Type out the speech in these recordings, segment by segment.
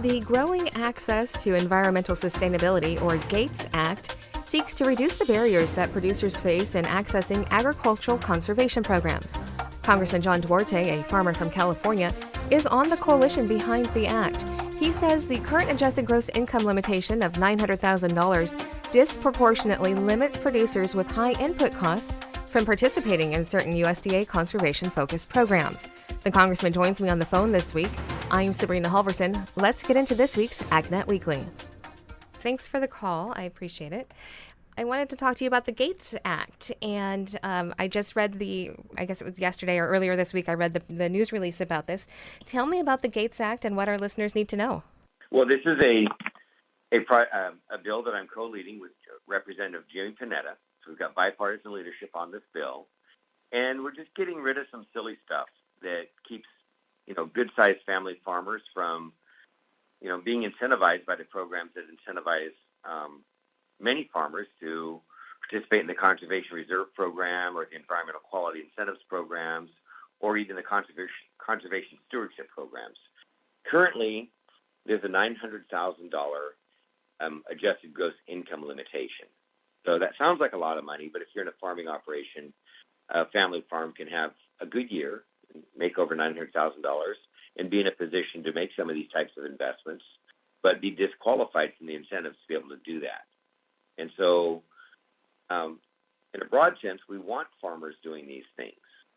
The Growing Access to Environmental Sustainability, or GATES Act, seeks to reduce the barriers that producers face in accessing agricultural conservation programs. Congressman John Duarte, a farmer from California, is on the coalition behind the act. He says the current adjusted gross income limitation of $900,000 disproportionately limits producers with high input costs from participating in certain USDA conservation-focused programs. The Congressman joins me on the phone this week. I'm Sabrina Halvorson. Let's get into this week's AgNet Weekly. Thanks for the call. I appreciate it. I wanted to talk to you about the GATES Act, and I just read I guess it was yesterday or earlier this week, I read the news release about this. Tell me about the GATES Act and what our listeners need to know. Well, this is a bill that I'm co-leading with Representative Jimmy Panetta. So we've got bipartisan leadership on this bill, and we're just getting rid of some silly stuff that keeps, good-sized family farmers from, being incentivized by the programs that incentivize many farmers to participate in the Conservation Reserve Program or the Environmental Quality Incentives Programs or even the Conservation Stewardship Programs. Currently, there's a $900,000 adjusted gross income limitation. So that sounds like a lot of money, but if you're in a farming operation, a family farm can have a good year, make over $900,000, and be in a position to make some of these types of investments, but be disqualified from the incentives to be able to do that. And so, in a broad sense, we want farmers doing these things,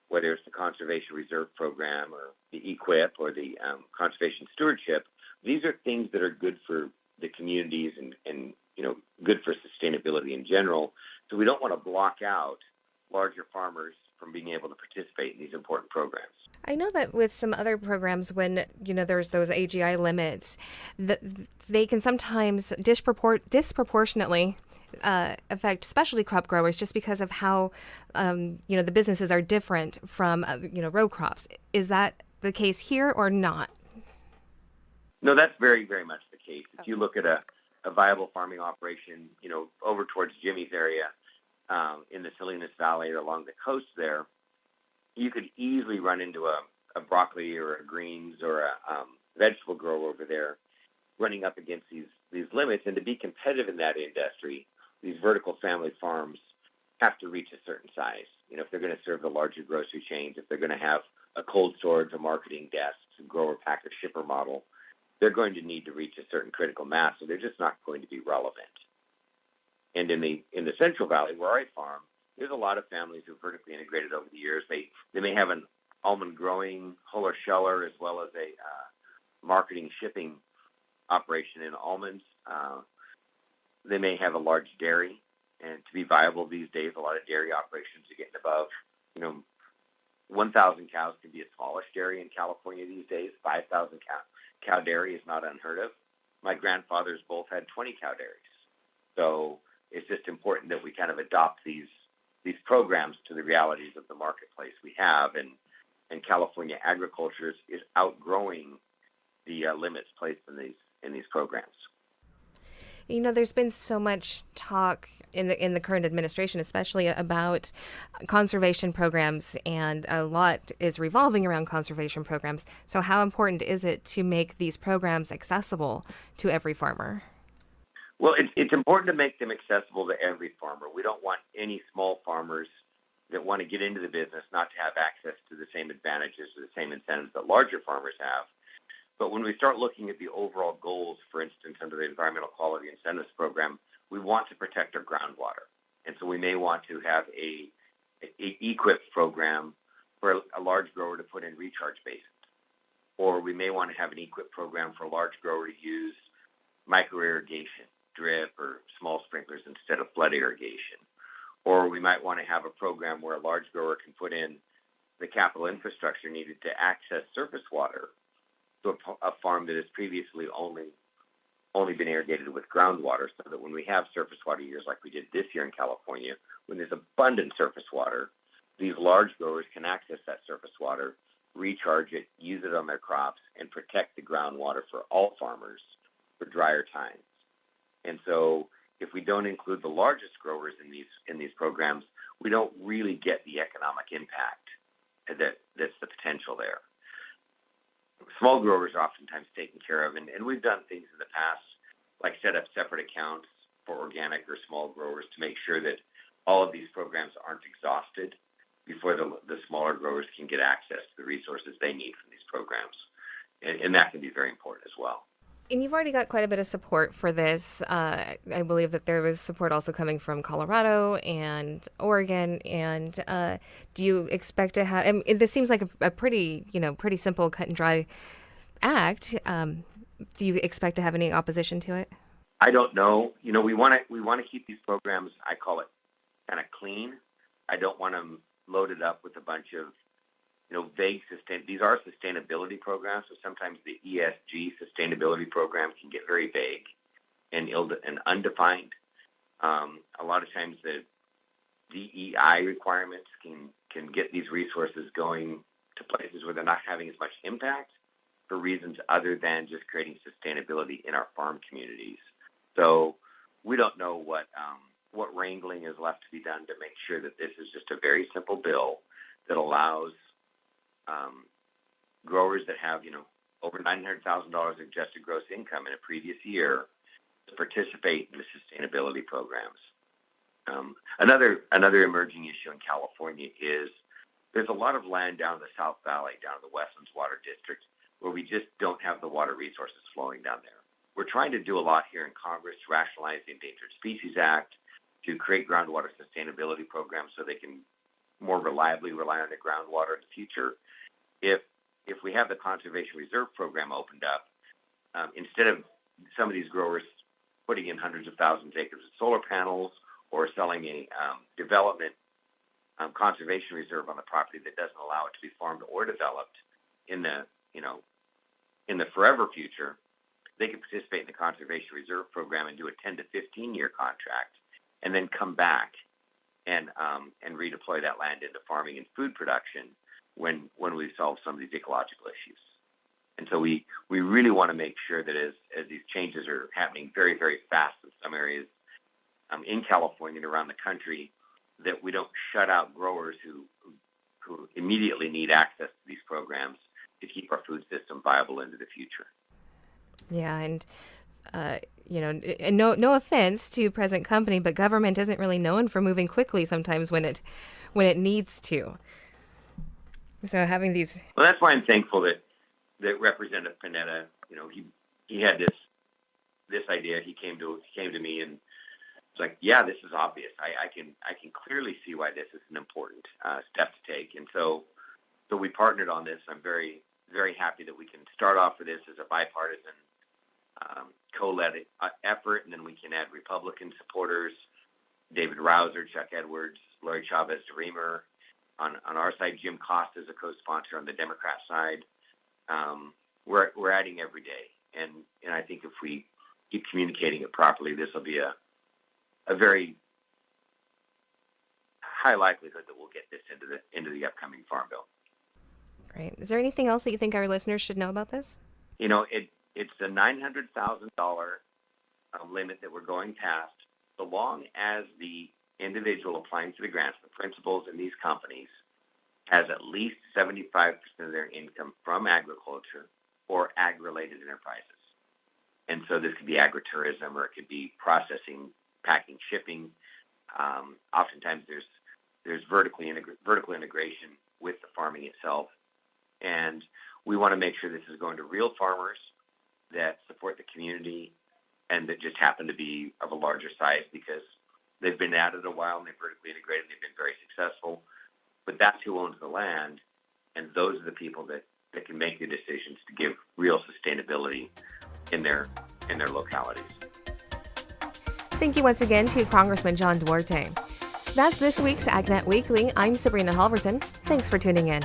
whether it's the Conservation Reserve Program or the EQIP or the Conservation Stewardship. These are things that are good for the communities and good for sustainability in general. So we don't want to block out larger farmers from being able to participate in these important programs. I know that with some other programs, when there's those AGI limits, they can sometimes disproportionately affect specialty crop growers just because of how the businesses are different from row crops. Is that the case here or not? No, that's very, very much the case. If you look at a viable farming operation, over towards Jimmy's area, in the Salinas Valley or along the coast there, you could easily run into a broccoli or a greens or a vegetable grower over there running up against these limits. And to be competitive in that industry, these vertical family farms have to reach a certain size. If they're going to serve the larger grocery chains, if they're going to have a cold storage, a marketing desk, a grower, packer, shipper model, they're going to need to reach a certain critical mass, so they're just not going to be relevant. And in the Central Valley, where I farm, there's a lot of families who've vertically integrated over the years. They may have an almond growing huller sheller as well as a marketing shipping operation in almonds. They may have a large dairy, and to be viable these days, a lot of dairy operations are getting above, 1,000 cows can be a smallish dairy in California these days. 5,000 cow dairy is not unheard of. My grandfathers both had 20 cow dairies. So it's just important that we kind of adopt these programs to the realities of the marketplace we have, and California agriculture is outgrowing the limits placed in these programs. There's been so much talk in the current administration, especially about conservation programs, and a lot is revolving around conservation programs. So how important is it to make these programs accessible to every farmer? Well, it's important to make them accessible to every farmer. We don't want any small farmers that want to get into the business not to have access to the same advantages or the same incentives that larger farmers have. But when we start looking at the overall goals, for instance, under the Environmental Quality Incentives Program, we want to protect our groundwater. And so we may want to have a EQIP program for a large grower to put in recharge basins. Or we may want to have an EQIP program for a large grower to use micro-irrigation, drip, or small sprinklers instead of flood irrigation. Or we might want to have a program where a large grower can put in the capital infrastructure needed to access surface water to a farm that has previously only been irrigated with groundwater, so that when we have surface water years like we did this year in California, when there's abundant surface water, these large growers can access that surface water, recharge it, use it on their crops, and protect the groundwater for all farmers for drier times. And so if we don't include the largest growers in these programs, we don't really get the economic impact that's the potential there. small growers are oftentimes taken care of. And we've done things in the past, like set up separate accounts for organic or small growers to make sure that all of these programs aren't exhausted before the smaller growers can get access to the resources they need from these programs. And that can be very important as well. And you've already got quite a bit of support for this. I believe that there was support also coming from Colorado and Oregon. And do you expect to have? This seems like a pretty simple, cut and dry act. Do you expect to have any opposition to it? I don't know. We want to keep these programs. I call it kind of clean. I don't want them loaded up with a bunch of vague these are sustainability programs, so sometimes the ESG sustainability program can get very vague and undefined. A lot of times the DEI requirements can get these resources going to places where they're not having as much impact for reasons other than just creating sustainability in our farm communities. So we don't know what wrangling is left to be done to make sure that this is just a very simple bill that allows growers that have, over $900,000 adjusted gross income in a previous year to participate in the sustainability programs. Another emerging issue in California is there's a lot of land down in the South Valley, down in the Westlands Water District, where we just don't have the water resources flowing down there. We're trying to do a lot here in Congress to rationalize the Endangered Species Act, to create groundwater sustainability programs so they can more reliably rely on the groundwater in the future. If we have the Conservation Reserve Program opened up, instead of some of these growers putting in hundreds of thousands of acres of solar panels or selling a development conservation reserve on the property that doesn't allow it to be farmed or developed in the forever future, they can participate in the Conservation Reserve Program and do a 10 to 15 year contract, and then come back and redeploy that land into farming and food production when we solve some of these ecological issues. And so we really want to make sure that as these changes are happening very, very fast in some areas in California and around the country, that we don't shut out growers who immediately need access to these programs to keep our food system viable into the future. Yeah, and no offense to present company, but government isn't really known for moving quickly sometimes when it needs to. So having these. Well, that's why I'm thankful that Representative Panetta, he had this idea. He came to me and it's like, yeah, this is obvious. I can clearly see why this is an important step to take. And so we partnered on this. I'm very, very happy that we can start off with this as a bipartisan co-led effort, and then we can add Republican supporters, David Rouser, Chuck Edwards, Lori Chavez-DeRemer. On our side, Jim Costa is a co-sponsor on the Democrat side. We're adding every day, and I think if we keep communicating it properly, this will be a very high likelihood that we'll get this into the upcoming Farm Bill. Great. Is there anything else that you think our listeners should know about this? It's a $900,000 limit that we're going past, so long as the individual applying for the grants, the principals in these companies, has at least 75% of their income from agriculture or ag-related enterprises. And so this could be agritourism, or it could be processing, packing, shipping. Oftentimes there's vertical integration with the farming itself. And we want to make sure this is going to real farmers that support the community and that just happen to be of a larger size because they've been at it a while and they've vertically integrated and they've been very successful. But that's who owns the land, and those are the people that can make the decisions to give real sustainability in their localities. Thank you once again to Congressman John Duarte. That's this week's AgNet Weekly. I'm Sabrina Halvorson. Thanks for tuning in.